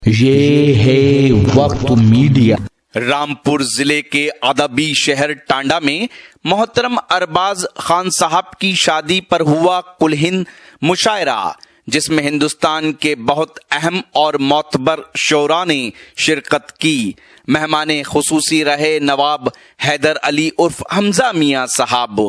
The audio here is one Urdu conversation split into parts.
یہ ہے وقت میڈیا۔ رامپور ضلع کے ادبی شہر ٹانڈا میں محترم ارباز خان صاحب کی شادی پر ہوا کل ہند مشاعرہ، جس میں ہندوستان کے بہت اہم اور معتبر شعراء نے شرکت کی۔ مہمان خصوصی رہے نواب حیدر علی عرف حمزہ میاں صاحب،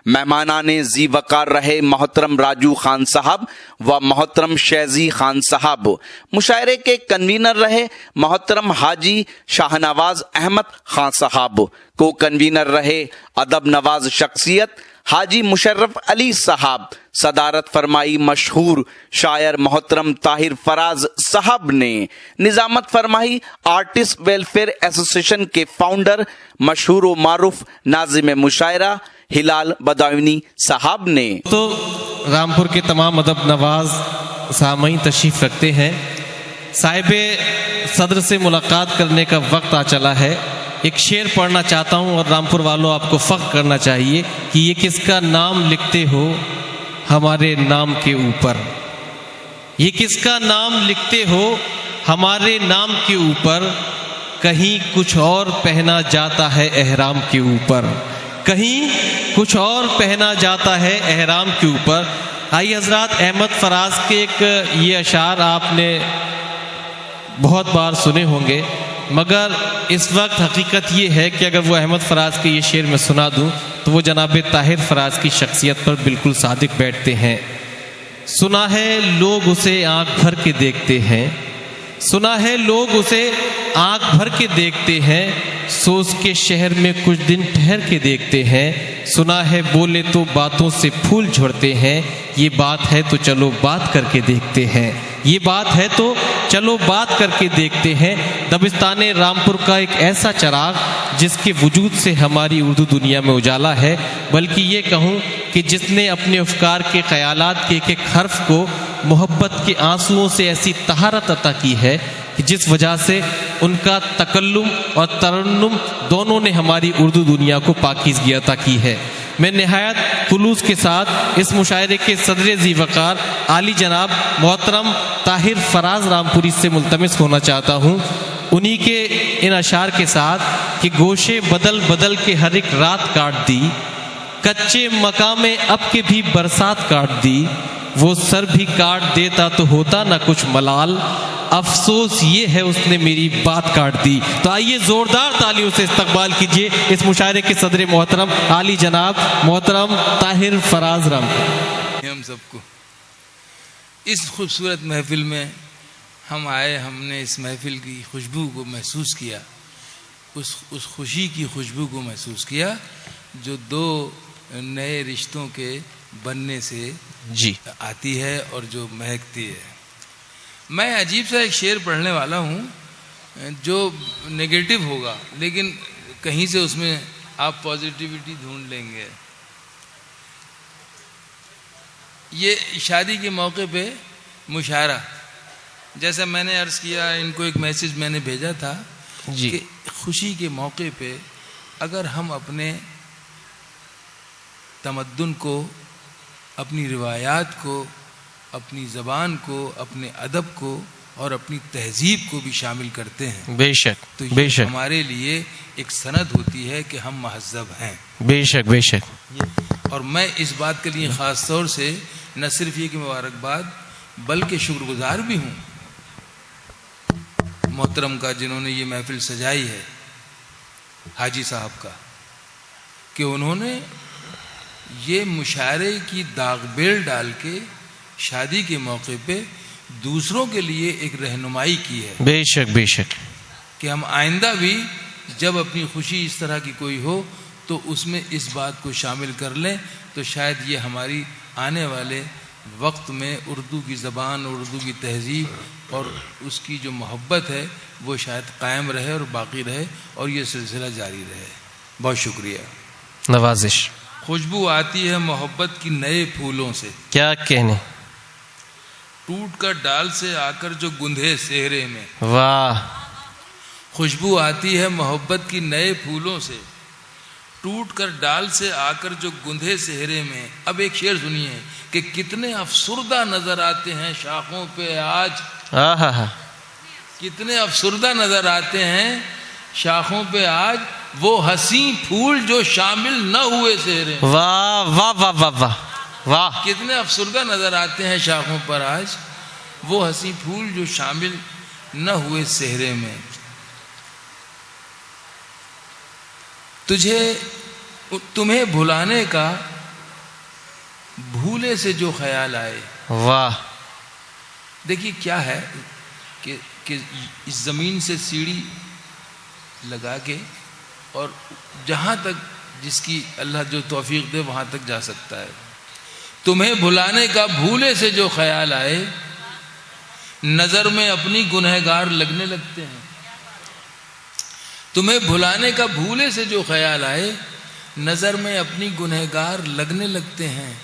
مہمانان ذی وقار رہے محترم راجو خان صاحب و محترم شیزی خان صاحب، مشاعرے کے کنوینر رہے محترم حاجی شاہ نواز احمد خان صاحب، کو کنوینر رہے ادب نواز شخصیت حاجی مشرف علی صاحب، صدارت فرمائی مشہور شاعر محترم طاہر فراز صاحب نے، نظامت فرمائی آرٹسٹ ویلفیئر ایسوسی ایشن کے فاؤنڈر مشہور و معروف ناظم مشاعرہ ہلال بداونی صاحب نے۔ تو رامپور کے تمام ادب نواز سامعین تشریف رکھتے ہیں، صاحب صدر سے ملاقات کرنے کا وقت آ چلا ہے۔ ایک شعر پڑھنا چاہتا ہوں اور رامپور والوں آپ کو فخر کرنا چاہیے کہ یہ کس کا نام لکھتے ہو ہمارے نام کے اوپر، یہ کس کا نام لکھتے ہو ہمارے نام کے اوپر، کہیں کچھ اور پہنا جاتا ہے احرام کے اوپر، کہیں کچھ اور پہنا جاتا ہے احرام کے اوپر۔ آئیے حضرات، احمد فراز کے ایک یہ اشعار آپ نے بہت بار سنے ہوں گے، مگر اس وقت حقیقت یہ ہے کہ اگر وہ احمد فراز کے یہ شعر میں سنا دوں تو وہ جناب طاہر فراز کی شخصیت پر بالکل صادق بیٹھتے ہیں۔ سنا ہے لوگ اسے آنکھ بھر کے دیکھتے ہیں، سنا ہے لوگ اسے آنکھ بھر کے دیکھتے ہیں، سوز کے شہر میں کچھ دن ٹھہر کے دیکھتے ہیں، سنا ہے بولے تو باتوں سے پھول جھڑتے ہیں، یہ بات ہے تو چلو بات کر کے دیکھتے ہیں، یہ بات ہے تو چلو بات کر کے دیکھتے ہیں۔ دبستان رامپور کا ایک ایسا چراغ جس کے وجود سے ہماری اردو دنیا میں اجالا ہے، بلکہ یہ کہوں کہ جس نے اپنے افکار کے خیالات کے ایک ایک حرف کو محبت کے آنسوؤں سے ایسی طہارت عطا کی ہے کہ جس وجہ سے ان کا تکلم اور ترنم دونوں نے ہماری اردو دنیا کو پاکیزگی عطا کی ہے۔ میں نہایت خلوص کے ساتھ اس مشاعرے کے صدر ذی وقار عالی جناب محترم طاہر فراز رامپوری سے ملتمس ہونا چاہتا ہوں انہی کے ان اشعار کے ساتھ کہ گوشے بدل بدل کے ہر ایک رات کاٹ دی، کچے مکاں میں اب کے بھی برسات کاٹ دی، وہ سر بھی کاٹ دیتا تو ہوتا نہ کچھ ملال، افسوس یہ ہے اس نے میری بات کاٹ دی۔ تو آئیے زوردار تالیوں سے استقبال کیجئے اس مشاعرے کے صدر محترم عالی جناب محترم طاہر فراز رامپور۔ ہم سب کو اس خوبصورت محفل میں ہم آئے، ہم نے اس محفل کی خوشبو کو محسوس کیا، اس خوشی کی خوشبو کو محسوس کیا جو دو نئے رشتوں کے بننے سے آتی ہے اور جو مہکتی ہے۔ میں عجیب سا ایک شعر پڑھنے والا ہوں جو نگیٹو ہوگا، لیکن کہیں سے اس میں آپ پازیٹیوٹی ڈھونڈ لیں گے۔ یہ شادی کے موقع پہ مشاعرہ، جیسا میں نے عرض کیا، ان کو ایک میسج میں نے بھیجا تھا کہ خوشی کے موقع پہ اگر ہم اپنے تمدن کو، اپنی روایات کو، اپنی زبان کو، اپنے ادب کو اور اپنی تہذیب کو بھی شامل کرتے ہیں، بے شک تو بے یہ شک ہمارے لیے ایک سند ہوتی ہے کہ ہم مہذب ہیں۔ بے شک بے شک۔ اور میں اس بات کے لیے خاص طور سے نہ صرف یہ کہ مبارکباد بلکہ شکر گزار بھی ہوں محترم کا، جنہوں نے یہ محفل سجائی ہے، حاجی صاحب کا، کہ انہوں نے یہ مشاعرے کی داغ بیل ڈال کے شادی کے موقع پہ دوسروں کے لیے ایک رہنمائی کی ہے۔ بے شک بے شک، کہ ہم آئندہ بھی جب اپنی خوشی اس طرح کی کوئی ہو تو اس میں اس بات کو شامل کر لیں، تو شاید یہ ہماری آنے والے وقت میں اردو کی زبان، اردو کی تہذیب اور اس کی جو محبت ہے وہ شاید قائم رہے اور باقی رہے اور یہ سلسلہ جاری رہے۔ بہت شکریہ۔ نوازش۔ خوشبو آتی ہے محبت کی نئے پھولوں سے، کیا کہنے، ٹوٹ کر ڈال سے آ کر جو گندھے صحرے میں۔ واہ۔ خوشبو آتی ہے محبت کی نئے پھولوں سے، ٹوٹ کر ڈال سے آ کر جو گندھے صحرے میں۔ اب ایک شعر سنیے کہ کتنے افسردہ نظر آتے ہیں شاخوں پہ آج، کتنے افسردہ نظر آتے ہیں شاخوں پہ آج وہ حسین پھول جو شامل نہ ہوئے صحرے میں. واہ واہ واہ واہ واہ واہ. کتنے افسردہ نظر آتے ہیں شاخوں پر آج وہ حسین پھول جو شامل نہ ہوئے صحرے میں. تمہیں بھلانے کا بھولے سے جو خیال آئے. واہ. دیکھیے کیا ہے کہ اس زمین سے سیڑھی لگا کے اور جہاں تک جس کی اللہ جو توفیق دے وہاں تک جا سکتا ہے. تمہیں بھلانے کا بھولے سے جو خیال آئے نظر میں اپنی گنہگار لگنے لگتے ہیں. تمہیں بھلانے کا بھولے سے جو خیال آئے نظر میں اپنی گنہگار لگنے لگتے ہیں.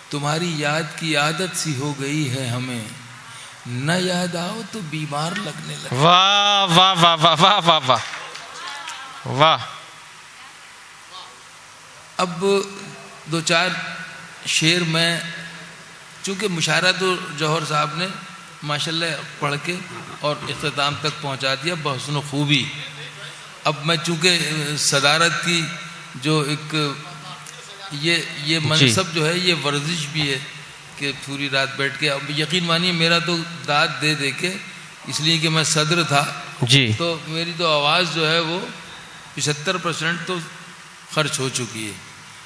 تمہاری یاد کی عادت سی ہو گئی ہے ہمیں نہ یاد آؤ تو بیمار لگنے لگتے. واہ واہ واہ واہ واہ واہ واہ واہ. اب دو چار شعر میں چونکہ مشاعرہ تو جوہر صاحب نے ماشاءاللہ پڑھ کے اور اختتام تک پہنچا دیا بحسن و خوبی. اب میں چونکہ صدارت کی جو ایک یہ منصب جو ہے یہ ورزش بھی ہے کہ پوری رات بیٹھ کے. اب یقین مانیے میرا تو داد دے دے کے اس لیے کہ میں صدر تھا جی تو میری تو آواز جو ہے وہ 75% تو خرچ ہو چکی ہے.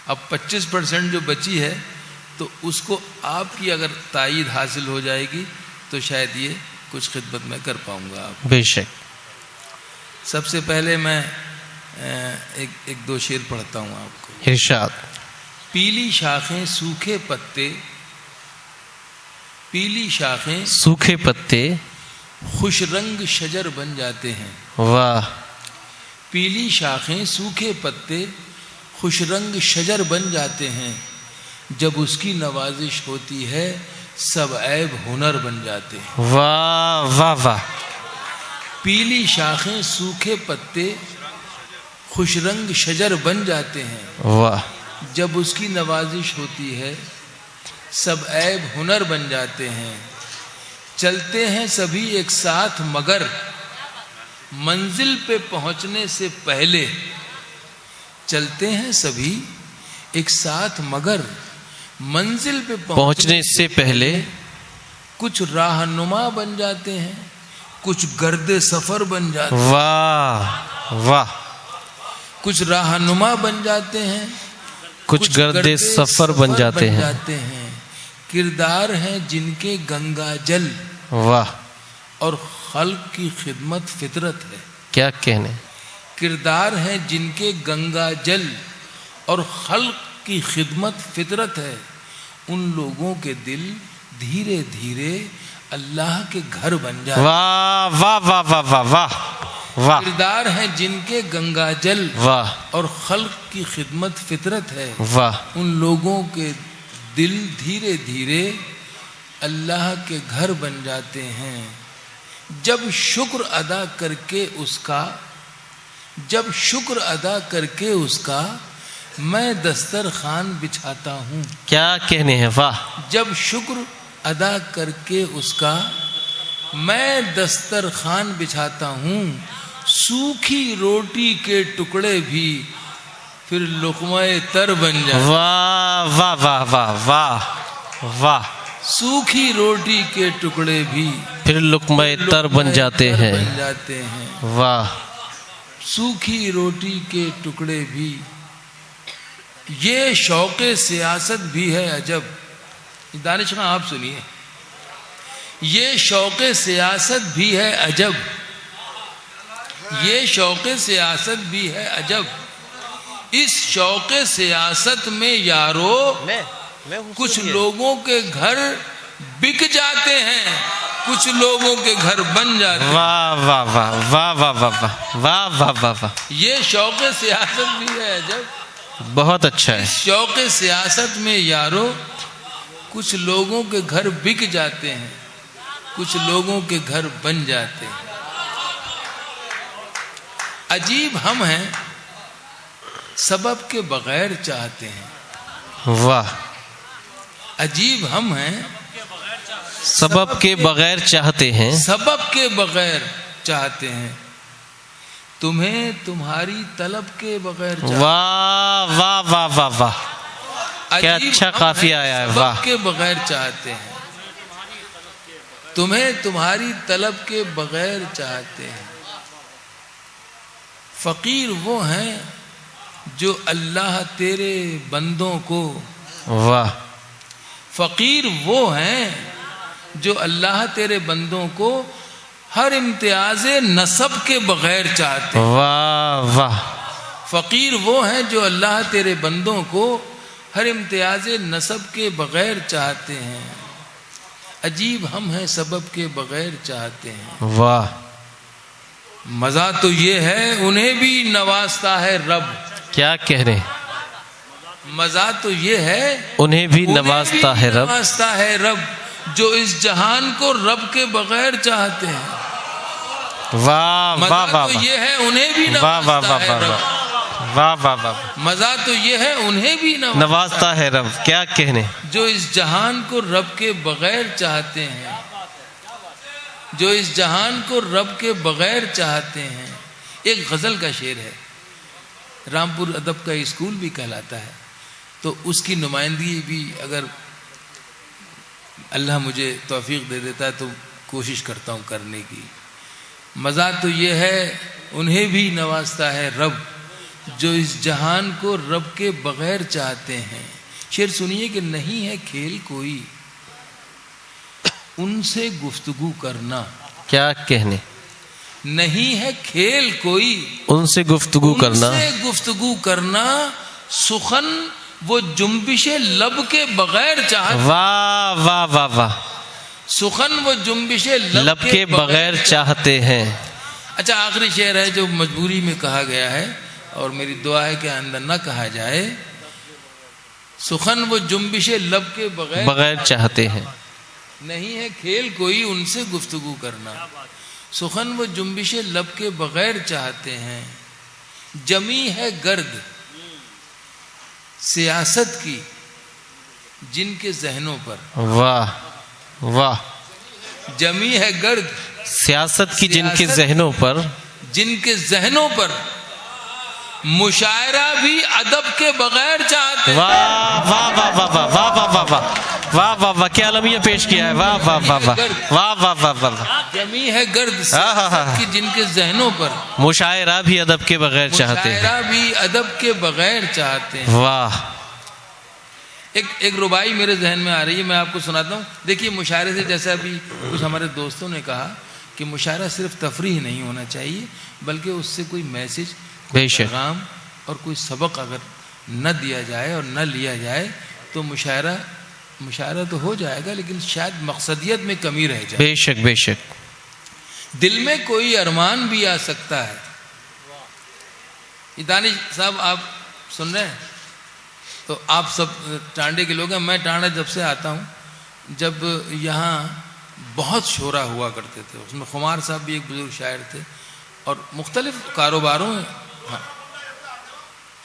اب 25% جو بچی ہے تو اس کو آپ کی اگر تائید حاصل ہو جائے گی تو شاید یہ کچھ خدمت میں کر پاؤں گا. آپ بے شک. سب سے پہلے میں ایک دو شعر پڑھتا ہوں آپ کو. ارشاد. پیلی شاخیں سوکھے پتے، پیلی شاخیں سوکھے پتے خوش رنگ شجر بن جاتے ہیں. واہ. پیلی شاخیں سوکھے پتے خوش رنگ شجر بن جاتے ہیں. جب اس کی نوازش ہوتی ہے سب عیب ہنر بن جاتے ہیں. واہ واہ واہ. پیلی شاخیں سوکھے پتے خوش رنگ شجر بن جاتے ہیں. واہ. جب اس کی نوازش ہوتی ہے سب عیب ہنر بن جاتے ہیں. چلتے ہیں سبھی ایک ساتھ مگر منزل پہ پہنچنے سے پہلے. چلتے ہیں سبھی ایک ساتھ مگر منزل پہ پہنچنے سے پہلے کچھ رہنما بن جاتے ہیں کچھ گرد سفر بن جاتے ہیں. واہ واہ. کچھ رہنما بن جاتے ہیں کچھ گرد سفر بن جاتے ہیں. کردار ہیں جن کے گنگا جل. واہ. اور خلق کی خدمت فطرت ہے. کیا کہنے. کردار ہیں جن کے گنگا جل اور خلق کی خدمت فطرت ہے. ان لوگوں کے دل دھیرے دھیرے اللہ کے گھر بن جاتے. واہ واہ واہ واہ واہ واہ واہ. کردار ہیں جن کے گنگا جل واہ اور خلق کی خدمت فطرت ہے. واہ. ان لوگوں کے دل دھیرے دھیرے اللہ کے گھر بن جاتے ہیں. جب شکر ادا کر کے اس کا میں دسترخوان بچھاتا ہوں. کیا کہنے ہیں. واہ. جب شکر ادا کر کے اس کا میں دسترخوان بچھاتا ہوں. سوکھی روٹی کے ٹکڑے بھی پھر لقمہ تر بن جاتے. واہ واہ واہ واہ واہ واہ. سوکھی روٹی کے ٹکڑے بھی پھر لقمہ تر بن جاتے ہیں. واہ. سوکھی روٹی کے ٹکڑے بھی. یہ شوق سیاست بھی ہے عجب. دانش خان آپ سنیے. یہ شوق سیاست بھی ہے عجب. یہ شوق سیاست بھی ہے عجب. اس شوق سیاست میں یارو کچھ لوگوں کے گھر بک جاتے ہیں کچھ لوگوں کے گھر بن جاتے ہیں. واہ واہ واہ واہ واہ واہ واہ واہ واہ واہ. یہ شوق سیاست بھی ہے عجب. بہت اچھا ہے. شوق سیاست میں یارو کچھ لوگوں کے گھر بک جاتے ہیں کچھ لوگوں کے گھر بن جاتے ہیں. عجیب ہم ہیں سبب کے بغیر چاہتے ہیں. واہ. عجیب ہم ہیں سبب کے بغیر چاہتے ہیں، سبب کے بغیر چاہتے ہیں، تمہیں تمہاری طلب کے بغیر چاہتے ہیں۔ واہ واہ واہ واہ واہ، کیا عجیب اچھا ہم قافیہ ہیں، آیا ہے، سبب واہ۔ کے بغیر چاہتے ہیں، تمہیں تمہاری طلب کے بغیر چاہتے ہیں۔ فقیر وہ ہیں جو اللہ تیرے بندوں کو، واہ، فقیر وہ ہیں جو اللہ تیرے بندوں کو ہر امتیاز نسب کے بغیر چاہتے ہیں۔ واہ واہ، فقیر وہ ہیں جو اللہ تیرے بندوں کو ہر امتیاز نسب کے بغیر چاہتے ہیں۔ عجیب ہم ہیں سبب کے بغیر چاہتے ہیں۔ واہ، مزہ تو یہ ہے انہیں بھی نوازتا ہے رب، کیا کہہ رہے ہیں، مزہ تو یہ ہے انہیں بھی نوازتا ہے رب، نوازتا ہے رب جو اس جہان کو رب کے بغیر چاہتے ہیں۔ واہ واہ مزہ واہ تو یہ ہے انہیں بھی واہ واہ نوازتا واہ ہے واہ رب، واہ واہ واہ، مزہ تو یہ ہے انہیں بھی نوازتا ہے رب، کیا کہنے، جو اس جہان کو رب کے بغیر چاہتے ہیں، جو اس جہان کو رب کے بغیر چاہتے ہیں۔ ایک غزل کا شعر ہے، رامپور ادب کا اسکول بھی کہلاتا ہے، تو اس کی نمائندگی بھی اگر اللہ مجھے توفیق دے دیتا ہے تو کوشش کرتا ہوں کرنے کی۔ مزہ تو یہ ہے انہیں بھی نوازتا ہے رب جو اس جہان کو رب کے بغیر چاہتے ہیں۔ شعر سنیے کہ نہیں ہے کھیل کوئی ان سے گفتگو کرنا، کیا کہنے، نہیں ہے کھیل کوئی ان سے گفتگو کرنا، ان سے گفتگو کرنا، سخن وہ جنبش لب کے بغیر چاہتے، واہ واہ واہ واہ، سخن وہ جنبش لب کے بغیر چاہتے ہیں۔ اچھا آخری شعر ہے جو مجبوری میں کہا گیا ہے اور میری دعا ہے کہ آئندہ نہ کہا جائے۔ سخن وہ جنبش لب کے بغیر چاہتے ہیں، نہیں ہے کھیل کوئی ان سے گفتگو کرنا، سخن وہ جنبش لب کے بغیر چاہتے ہیں۔ جمی ہے گرد سیاست کی جن کے ذہنوں پر، واہ واہ، جمی ہے گرد سیاست کی جن کے ذہنوں پر، جن کے ذہنوں پر مشاعرہ بھی ادب کے بغیر چاہتے ہیں۔ واہ واہ واہ واہ واہ واہ واہ واہ واہ واہ واہ واہ، کیا المیہ پیش کیا ہے، واہ واہ واہ واہ واہ واہ واہ واہ، جمی ہے گرد سیاست کی جن کے ذہنوں پر مشاعرہ بھی ادب کے بغیر چاہتے ہیں، مشاعرہ بھی ادب کے بغیر چاہتے ہیں۔ واہ، ایک ربائی میرے ذہن میں آ رہی ہے، میں آپ کو سناتا ہوں۔ دیکھیے مشاعرے سے جیسا بھی کچھ ہمارے دوستوں نے کہا کہ مشاعرہ صرف تفریح نہیں ہونا چاہیے بلکہ اس سے کوئی میسج، بے شک، پیغام اور کوئی سبق اگر نہ دیا جائے اور نہ لیا جائے تو مشاعرہ تو ہو جائے گا لیکن شاید مقصدیت میں کمی رہ جائے۔ بے شک بے شک، دل میں کوئی ارمان بھی آ سکتا ہے۔ دانش صاحب آپ سن رہے ہیں تو آپ سب ٹانڈے کے لوگ ہیں، میں ٹانڈا جب سے آتا ہوں، جب یہاں بہت شعرا ہوا کرتے تھے، اس میں خمار صاحب بھی ایک بزرگ شاعر تھے اور مختلف کاروباروں میں،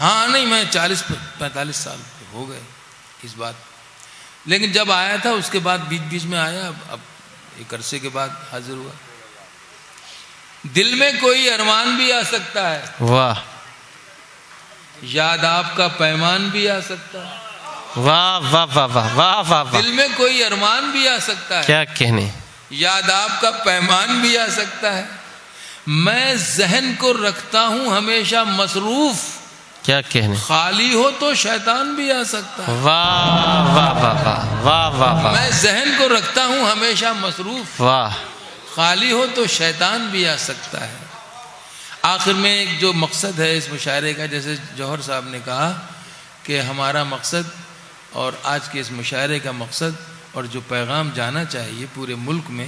ہاں نہیں میں 40-45 سال ہو گئے اس بات، لیکن جب آیا تھا اس کے بعد بیچ میں آیا، اب ایک عرصے کے بعد حاضر ہوا۔ دل میں کوئی ارمان بھی آ سکتا ہے، واہ یاد آپ کا پیمان بھی آ سکتا ہے، واہ واہ واہ واہ واہ واہ واہ، دل میں کوئی ارمان بھی آ سکتا ہے، کیا کہنے، یاد آپ کا پیمان بھی آ سکتا ہے، میں ذہن کو رکھتا ہوں ہمیشہ مصروف، کیا کہنے، خالی ہو تو شیطان بھی آ سکتا ہے، واہ واہ واہ واہ واہ واہ واہ، میں ذہن کو رکھتا ہوں ہمیشہ مصروف، واہ، خالی ہو تو شیطان بھی آ سکتا ہے۔ آخر میں ایک جو مقصد ہے اس مشاعرے کا، جیسے جوہر صاحب نے کہا کہ ہمارا مقصد اور آج کے اس مشاعرے کا مقصد اور جو پیغام جانا چاہیے پورے ملک میں،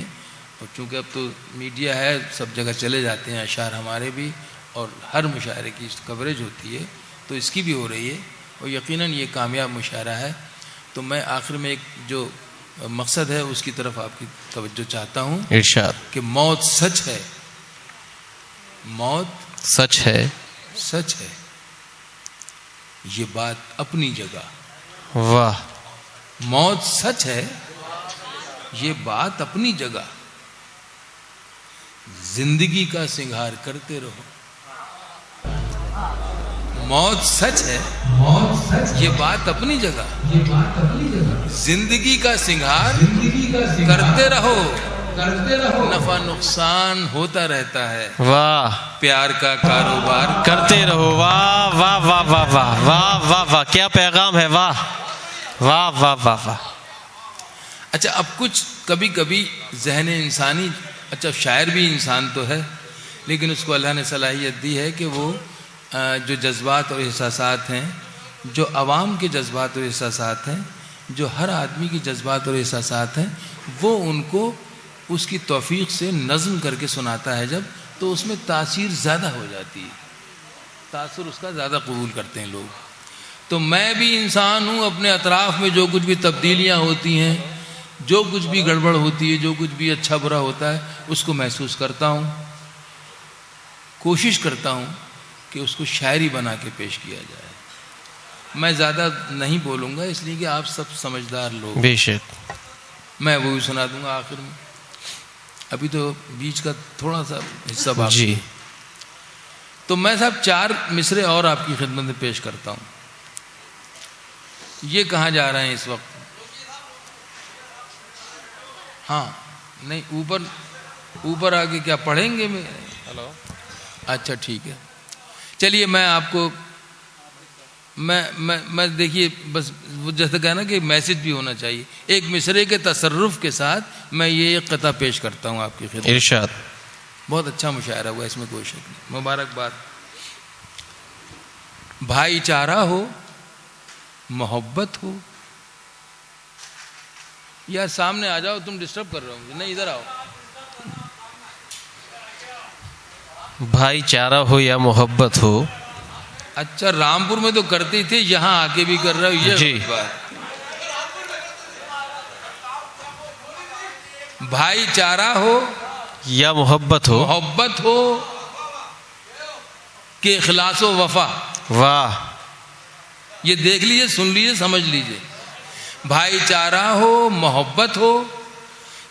اور چونکہ اب تو میڈیا ہے سب جگہ چلے جاتے ہیں اشعار ہمارے بھی، اور ہر مشاعرے کی کوریج ہوتی ہے تو اس کی بھی ہو رہی ہے اور یقیناً یہ کامیاب مشاعرہ ہے۔ تو میں آخر میں ایک جو مقصد ہے اس کی طرف آپ کی توجہ چاہتا ہوں ارشاد، کہ موت سچ ہے، موت سچ ہے، سچ ہے، یہ بات اپنی جگہ، واہ، موت سچ ہے یہ بات اپنی جگہ، زندگی کا سنگھار کرتے رہو. موت سچ ہے، یہ بات اپنی جگہ، زندگی کا سنگھار کرتے رہو. نفع نقصان ہوتا رہتا ہے، واہ، پیار کا کاروبار کرتے رہو. واہ واہ واہ واہ واہ واہ واہ واہ، کیا پیغام ہے. واہ واہ واہ واہ واہ. اچھا اب کچھ کبھی کبھی ذہن انسانی، اچھا شاعر بھی انسان تو ہے، لیکن اس کو اللہ نے صلاحیت دی ہے کہ وہ جو جذبات اور احساسات ہیں، جو عوام کے جذبات اور احساسات ہیں، جو ہر آدمی کی جذبات اور احساسات ہیں، وہ ان کو اس کی توفیق سے نظم کر کے سناتا ہے جب، تو اس میں تاثیر زیادہ ہو جاتی ہے، تاثر اس کا زیادہ قبول کرتے ہیں لوگ. تو میں بھی انسان ہوں، اپنے اطراف میں جو کچھ بھی تبدیلیاں ہوتی ہیں، جو کچھ بھی گڑبڑ ہوتی ہے، جو کچھ بھی اچھا برا ہوتا ہے، اس کو محسوس کرتا ہوں، کوشش کرتا ہوں کہ اس کو شاعری بنا کے پیش کیا جائے. میں زیادہ نہیں بولوں گا اس لیے کہ آپ سب سمجھدار لوگ، بے شک. میں وہی سنا دوں گا آخر میں. ابھی تو بیچ کا تھوڑا سا حصہ باقی جی. تو میں صاحب 4 مصرے اور آپ کی خدمت میں پیش کرتا ہوں. یہ کہاں جا رہے ہیں اس وقت؟ ہاں نہیں، اوپر آگے کیا پڑھیں گے؟ میں اچھا ٹھیک ہے، چلیے میں آپ کو میں دیکھیے بس جیسے کہنا کہ میسج بھی ہونا چاہیے. ایک مصرے کے تصرف کے ساتھ میں یہ ایک قطعہ پیش کرتا ہوں آپ کی خدمت. ارشاد. بہت اچھا مشاعرہ ہوا، اس میں کوئی شک نہیں. مبارکباد. بھائی چارہ ہو، محبت ہو. یار سامنے آ جاؤ، تم ڈسٹرب کر رہے ہو. نہیں ادھر آؤ. بھائی چارہ ہو یا محبت ہو. اچھا رامپور میں تو کرتے تھے، یہاں آ کے بھی کر رہے ہو، یہ جی. بات. بھائی چارہ ہو یا محبت ہو. محبت ہو کہ اخلاص و وفا. واہ. یہ دیکھ لیجئے، سن لیجئے، سمجھ لیجئے. بھائی چارہ ہو، محبت ہو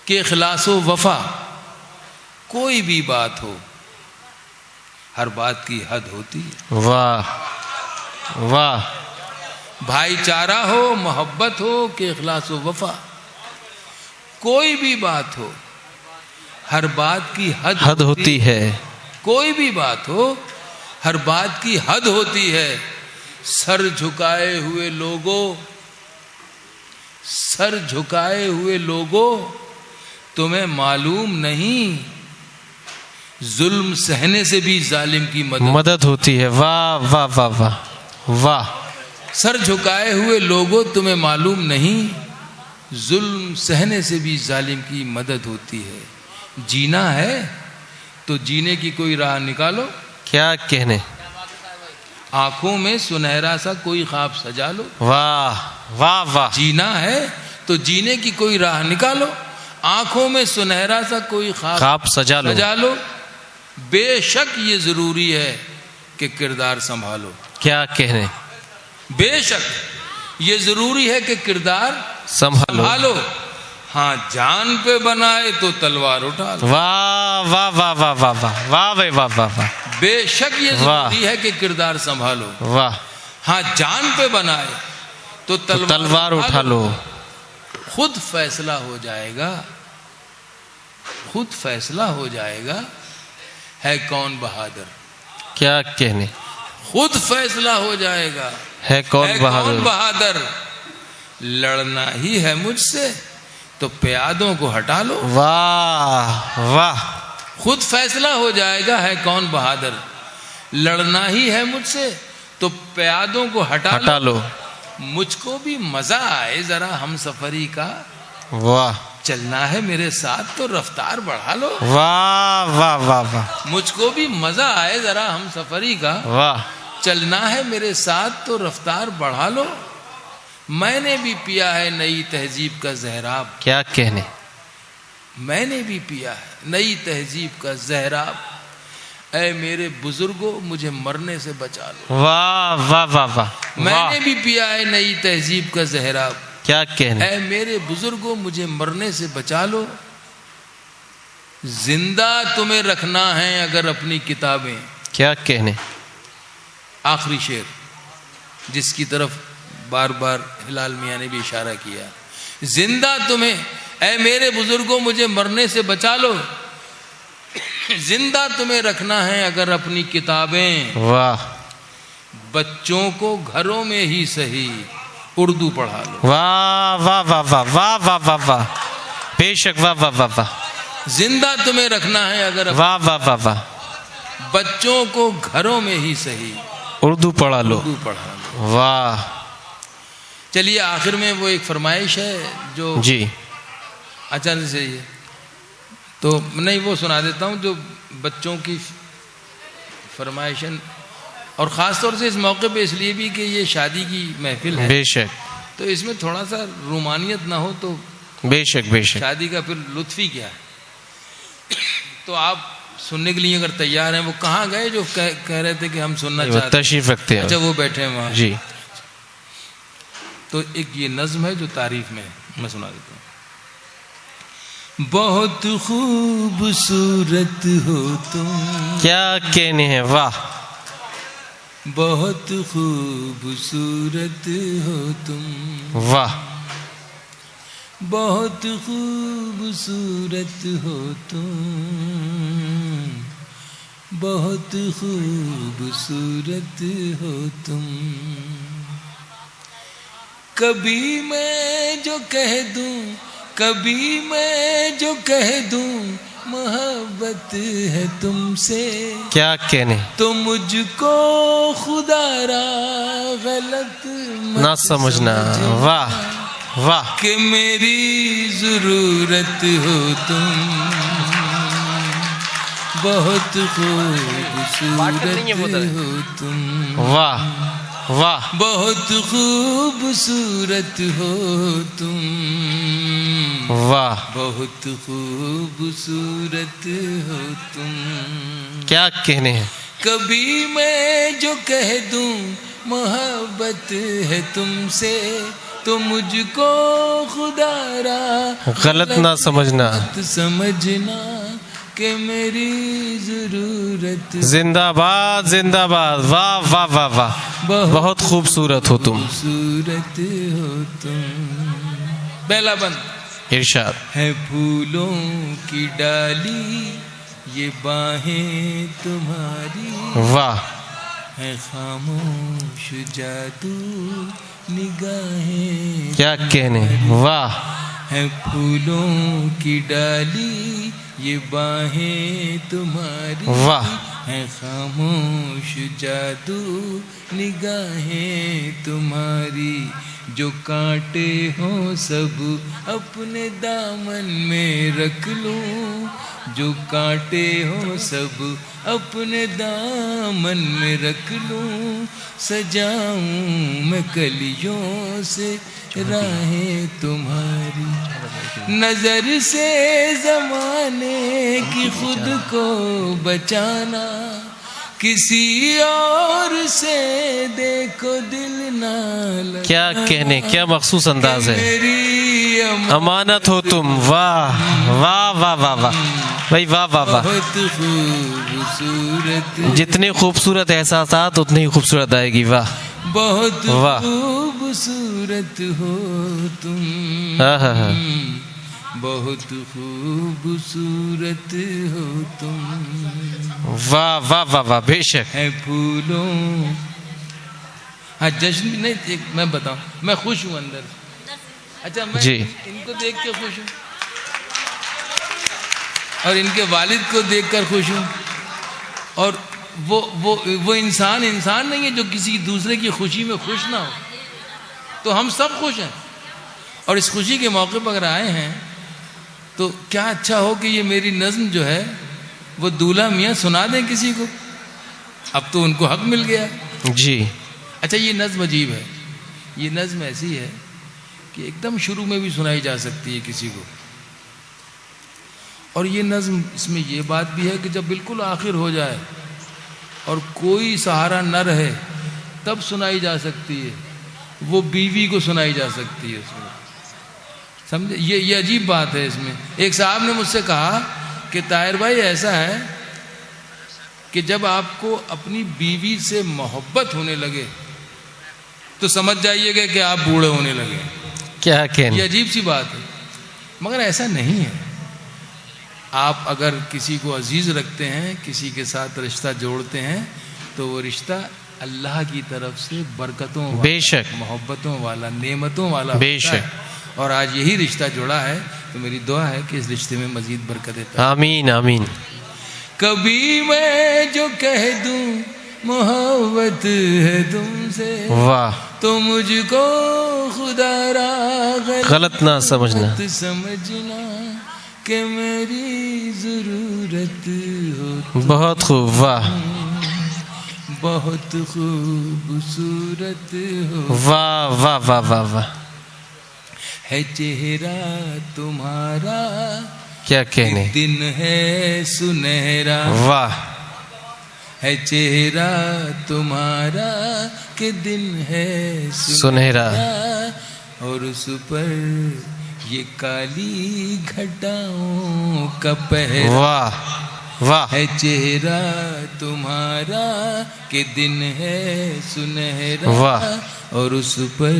کہ اخلاص و وفا. کوئی بھی بات ہو، ہر بات کی حد ہوتی ہے. واہ واہ. بھائی چارہ ہو، محبت ہو کہ اخلاص و وفا. کوئی بھی بات ہو، ہر بات کی حد ہوتی ہے. کوئی بھی بات ہو، ہر بات کی حد ہوتی ہے. سر جھکائے ہوئے لوگوں، سر جھکائے ہوئے لوگوں، تمہیں معلوم نہیں ظلم سہنے سے بھی ظالم کی مدد ہوتی ہے. واہ واہ واہ واہ واہ. سر جھکائے ہوئے لوگوں، تمہیں معلوم نہیں ظلم سہنے سے بھی ظالم کی مدد ہوتی ہے. جینا ہے تو جینے کی کوئی راہ نکالو. کیا کہنے. آنکھوں میں سنہرا سا کوئی خواب سجا لو. واہ واہ واہ. جینا ہے تو جینے کی کوئی راہ نکالو. آنکھوں میں سنہرا سا کوئی خواب سجا لو. بے شک یہ ضروری ہے کہ کردار سنبھالو. کیا کہنے. بے شک یہ ضروری ہے کہ کردار سنبھالو. ہاں جان پہ بنائے تو تلوار اٹھا لو. واہ واہ واہ واہ واہ واہ واہ واہ واہ واہ واہ. بے شک یہ ضروری ہے کہ کردار سنبھالو. واہ. ہاں جان پہ بنائے تو تلوار اٹھا لو. خود فیصلہ ہو جائے گا، خود فیصلہ ہو جائے گا ہے کون بہادر. کیا کہنے. خود فیصلہ ہو جائے گا ہے کون بہادر. لڑنا ہی ہے مجھ سے تو پیادوں کو ہٹا لو. واہ واہ. خود فیصلہ ہو جائے گا ہے کون بہادر. لڑنا ہی ہے مجھ سے تو پیادوں کو ہٹا لو. مجھ کو بھی مزہ آئے ذرا ہم سفری کا. واہ. چلنا ہے میرے ساتھ تو رفتار بڑھا لو. واہ واہ واہ واہ. مجھ کو بھی مزہ آئے ذرا ہم سفری کا. واہ. چلنا ہے میرے ساتھ تو رفتار بڑھا لو. میں نے بھی پیا ہے نئی تہذیب کا زہراب. کیا کہنے. میں نے بھی پیا ہے نئی تہذیب کا زہراب. اے میرے بزرگوں مجھے مرنے سے بچا لو. واہ واہ واہ واہ. میں نے بھی پیا ہے نئی تہذیب کا زہراب. کیا کہنے. اے میرے بزرگوں مجھے مرنے سے بچا لو، زندہ تمہیں رکھنا ہے اگر اپنی کتابیں. کیا کہنے. آخری شعر جس کی طرف بار بار ہلال میاں نے بھی اشارہ کیا. زندہ تمہیں، اے میرے بزرگوں مجھے مرنے سے بچا لو، زندہ تمہیں رکھنا ہے اگر اپنی کتابیں. واہ بچوں کو گھروں میں ہی صحیح اردو پڑھا لو. واہ واہ واہ واہ واہ واہ واہ واہ، بے شک، واہ واہ واہ واہ زندہ تمہیں رکھنا ہے اگر واہ واہ واہ واہ، بچوں کو گھروں میں ہی صحیح اردو پڑھا لو. اردو پڑھا لو. واہ. چلیے آخر میں وہ ایک فرمائش ہے جو جی اچانک سے یہ تو نہیں وہ سنا دیتا ہوں جو بچوں کی فرمائش ہے، اور خاص طور سے اس موقع پہ اس لیے بھی کہ یہ شادی کی محفل ہے، بے شک تو اس میں تھوڑا سا رومانیت نہ ہو تو بے شک بے شک. شادی کا پھر لطف ہی کیا ہے. تو آپ سننے کے لیے اگر تیار ہیں، وہ کہاں گئے جو کہہ رہے تھے کہ ہم سننا چاہتے ہیں؟ تشریف رکھتے ہیں. اچھا وہ بیٹھے ہیں وہاں. جی تو ایک یہ نظم ہے جو تعریف میں ہے، میں سنا دیتا ہوں. بہت خوبصورت ہو تم، کیا کہنے ہیں. واہ. بہت خوبصورت ہو تم، واہ. بہت خوبصورت ہو تم، بہت خوبصورت ہو تم. کبھی میں جو کہہ دوں، کبھی میں جو کہہ دوں محبت ہے تم سے، کیا کہنے. تو مجھ کو خدا را غلط نہ سمجھنا. واہ واہ. کہ میری ضرورت ہو تم، بہت خوبصورت ہو تم. واہ واہ. بہت خوبصورت ہو تم، واہ. بہت خوبصورت ہو تم. کیا کہنے ہیں. کبھی میں جو کہہ دوں محبت ہے تم سے، تو مجھ کو خدا را غلط نہ سمجھنا. سمجھنا کہ میری ضرورت. زندہ باد زندہ باد. واہ واہ واہ واہ. بہت خوبصورت ہو تم. خوبصورت ہو تم. بیلا بند. ارشاد. ہے پھولوں کی ڈالی یہ باہیں تمہاری، واہ. ہے خاموش جادو نگاہیں. کیا کہنے. واہ. ہے پھولوں کی ڈالی یہ باہیں تمہاری، واہ. ہے خاموش جادو نگاہیں تمہاری. جو کانٹے ہوں سب اپنے دامن میں رکھ لوں، جو کانٹے ہوں سب اپنے دامن میں رکھ لوں. سجاؤں میں کلیوں سے راہیں تمہاری، نظر سے زمانے کی خود کو بچانا. کسی اور سے دیکھو دل نہ لگانا. کیا کہنے. کیا مخصوص انداز ہے. میری امانت ہو تم. واہ واہ واہ واہ واہ بھائی. واہ واہ واہ. بہت خوبصورت، جتنے خوبصورت احساسات اتنی ہی خوبصورت آئے گی. واہ. بہت واہ. خوبصورت ہو تم، ہاں ہاں ہاں. بہت خوبصورت ہو تم. واہ واہ واہ واہ. بے شک. ہے پھولوں. ہاں جشن نہیں، ایک میں بتاؤں، میں خوش ہوں اندر. اچھا میں جی. ان کو دیکھ کے خوش ہوں، اور ان کے والد کو دیکھ کر خوش ہوں. اور وہ انسان نہیں ہے جو کسی دوسرے کی خوشی میں خوش نہ ہو. تو ہم سب خوش ہیں، اور اس خوشی کے موقع پر اگر آئے ہیں تو کیا اچھا ہو کہ یہ میری نظم جو ہے وہ دولہا میاں سنا دیں کسی کو. اب تو ان کو حق مل گیا. جی. اچھا یہ نظم عجیب ہے. یہ نظم ایسی ہے کہ ایک دم شروع میں بھی سنائی جا سکتی ہے کسی کو. اور یہ نظم اس میں یہ بات بھی ہے کہ جب بالکل آخر ہو جائے اور کوئی سہارا نہ رہے تب سنائی جا سکتی ہے. وہ بیوی کو سنائی جا سکتی ہے اس میں. سمجھے؟ یہ عجیب بات ہے اس میں. ایک صاحب نے مجھ سے کہا کہ طاہر بھائی ایسا ہے کہ جب آپ کو اپنی بیوی سے محبت ہونے لگے تو سمجھ جائیے گا کہ آپ بوڑھے ہونے لگے. کیا کہنے. یہ عجیب سی بات ہے، مگر ایسا نہیں ہے. آپ اگر کسی کو عزیز رکھتے ہیں، کسی کے ساتھ رشتہ جوڑتے ہیں، تو وہ رشتہ اللہ کی طرف سے برکتوں والا، بے شک، محبتوں والا، نعمتوں والا بے ہوتا ہے. شک. اور آج یہی رشتہ جڑا ہے تو میری دعا ہے کہ اس رشتے میں مزید برکتیں پیدا. آمین آمین. کبھی میں جو کہہ دوں محبت ہے تم سے، واہ، تو مجھ کو خدا را غلط نہ سمجھنا، سمجھنا کہ میری ضرورت ہو. بہت خوب. واہ بہت خوبصورت ہو. واہ واہ واہ واہ واہ. ہے چہرہ تمہارا کیا کہنے. دن ہے سنہرا. واہ. ہے چہرہ تمہارا کہ دن ہے سنہرا. اور اس پر یہ کالی گھٹاؤں کا پہرا. واہ واہ. ہے چہرہ تمہارا کہ دن ہے سنہرا. واہ. اور اس پر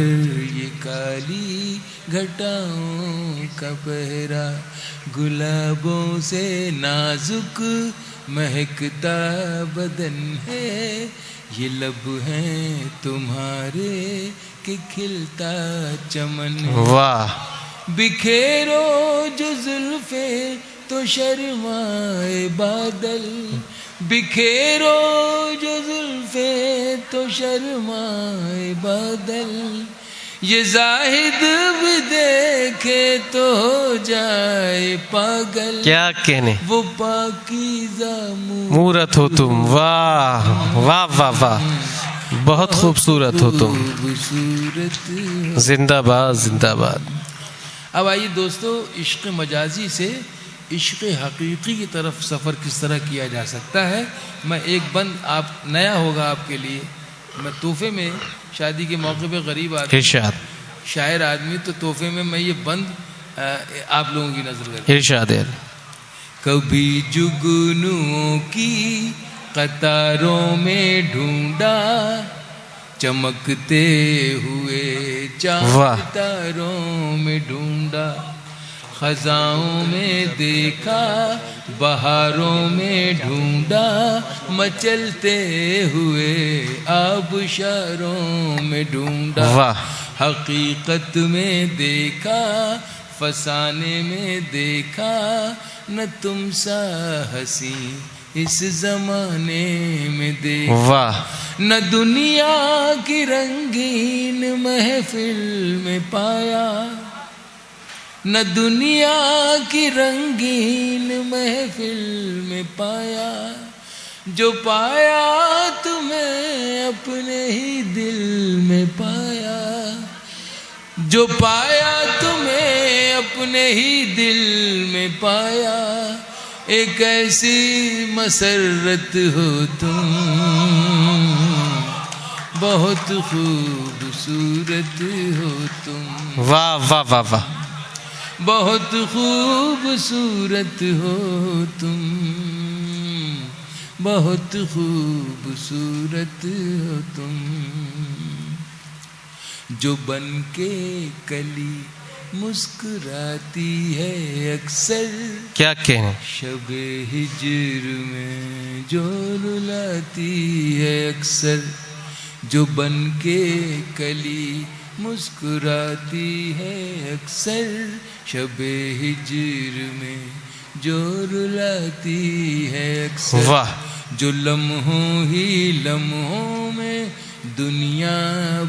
یہ کالی گھٹاؤں کا پہرا. گلابوں سے نازک مہکتا بدن ہے، یہ لب ہیں تمہارے کہ کھلتا چمن ہے. واہ. بکھیرو جو زلفیں تو شرمائے بادل، بکھیرو جو زلفیں تو شرمائے بادل. یہ زاہد بھی دیکھے تو ہو جائے پاگل. کیا کہنے. وہ پاکیزہ مورت ہو تم. واہ واہ واہ واہ. بہت خوبصورت ہو تم. خوبصورت ہو. زندہ باد زندہ باد. اب آئیے دوستو، عشق مجازی سے عشق حقیقی کی طرف سفر کس طرح کیا جا سکتا ہے. میں ایک بند آپ نیا ہوگا آپ کے لیے. میں تحفے میں شادی کے موقع پہ غریب آدمی، ارشاد شاعر آدمی، تو تحفے میں میں یہ بند آپ لوگوں کی نظر کرتا. ارشاد. کبھی جگنوں کی قطاروں میں ڈھونڈا، چمکتے ہوئے چاند تاروں میں ڈھونڈا. خزاؤں میں دیکھا، بہاروں میں ڈھونڈا، مچلتے ہوئے آبشاروں میں ڈھونڈا. واہ. حقیقت میں دیکھا، فسانے میں دیکھا، نہ تم سا حسین اس زمانے میں دیکھا. واہ. نہ دنیا کی رنگین محفل میں پایا، نہ دنیا کی رنگین محفل میں پایا. جو پایا تمہیں اپنے ہی دل میں پایا، جو پایا تمہیں اپنے ہی دل میں پایا. ایک ایسی مسرت ہو تم، بہت خوبصورت ہو تم. واہ واہ واہ واہ. بہت خوبصورت ہو تم، بہت خوبصورت ہو تم. جو بن کے کلی مسکراتی ہے اکثر، کیا کہنے. شب ہجر میں جو رلاتی ہے اکثر. جو بن کے کلی مسکراتی ہے اکثر، شب ہجر میں جو رلاتی ہے اکثر. واہ. جو لمحوں ہی لمحوں میں دنیا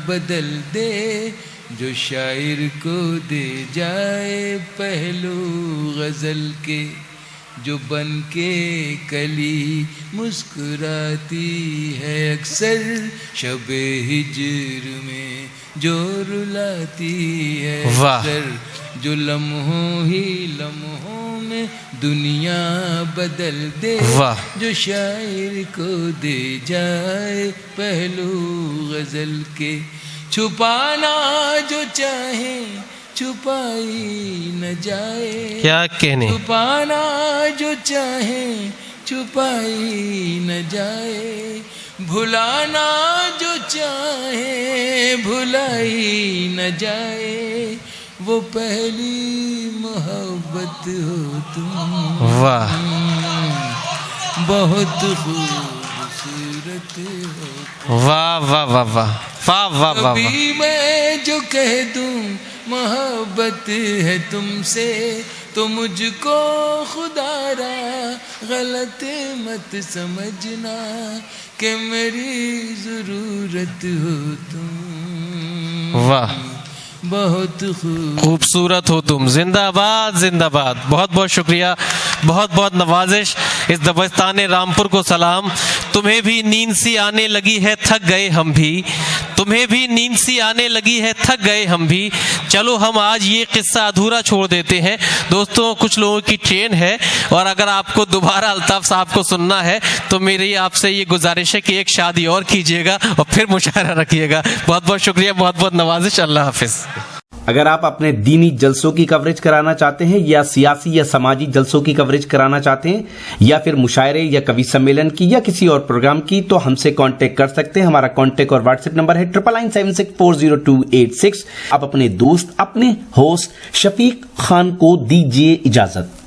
بدل دے، جو شاعر کو دے جائے پہلو غزل کے. جو بن کے کلی مسکراتی ہے اکثر، شب ہجر میں جو رلاتی ہے اکثر. جو لمحوں ہی لمحوں میں دنیا بدل دے، جو شاعر کو دے جائے پہلو غزل کے. چھپانا جو چاہیں چھپائی نہ جائے. کیا کہنے. چھپانا جو چاہے چھپائی نہ جائے. بھلانا جو چاہے بھلائی نہ جائے. وہ پہلی محبت ہو تم. واہ. بہت خوبصورت ہو. واہ واہ واہ واہ واہ واہ واہ. کبھی میں جو کہہ دوں محبت ہے تم سے تو مجھ کو خدا را غلط مت سمجھنا کہ میری ضرورت ہو تم. واہ. بہت خوبصورت ہو تم. زندہ آباد زندہ آباد. بہت بہت شکریہ, بہت بہت نوازش. اس دبستان رامپور کو سلام. تمہیں بھی نیند سی آنے لگی ہے تھک گئے ہم بھی. تمہیں بھی نیند سی آنے لگی ہے تھک گئے ہم بھی. چلو ہم آج یہ قصہ ادھورا چھوڑ دیتے ہیں. دوستوں کچھ لوگوں کی ٹرین ہے اور اگر آپ کو دوبارہ الطاف صاحب کو سننا ہے تو میری آپ سے یہ گزارش ہے کہ ایک شادی اور کیجیے گا اور پھر مشاعرہ رکھیے گا. بہت بہت شکریہ, بہت بہت نوازش. اللہ حافظ. اگر آپ اپنے دینی جلسوں کی کوریج کرانا چاہتے ہیں یا سیاسی یا سماجی جلسوں کی کوریج کرانا چاہتے ہیں یا پھر مشاعرے یا کوی سمیلن کی یا کسی اور پروگرام کی تو ہم سے کانٹیکٹ کر سکتے ہیں. ہمارا کانٹیکٹ اور واٹس ایپ نمبر ہے 9996400286. آپ اپنے دوست اپنے ہوسٹ شفیق خان کو دیجیے اجازت.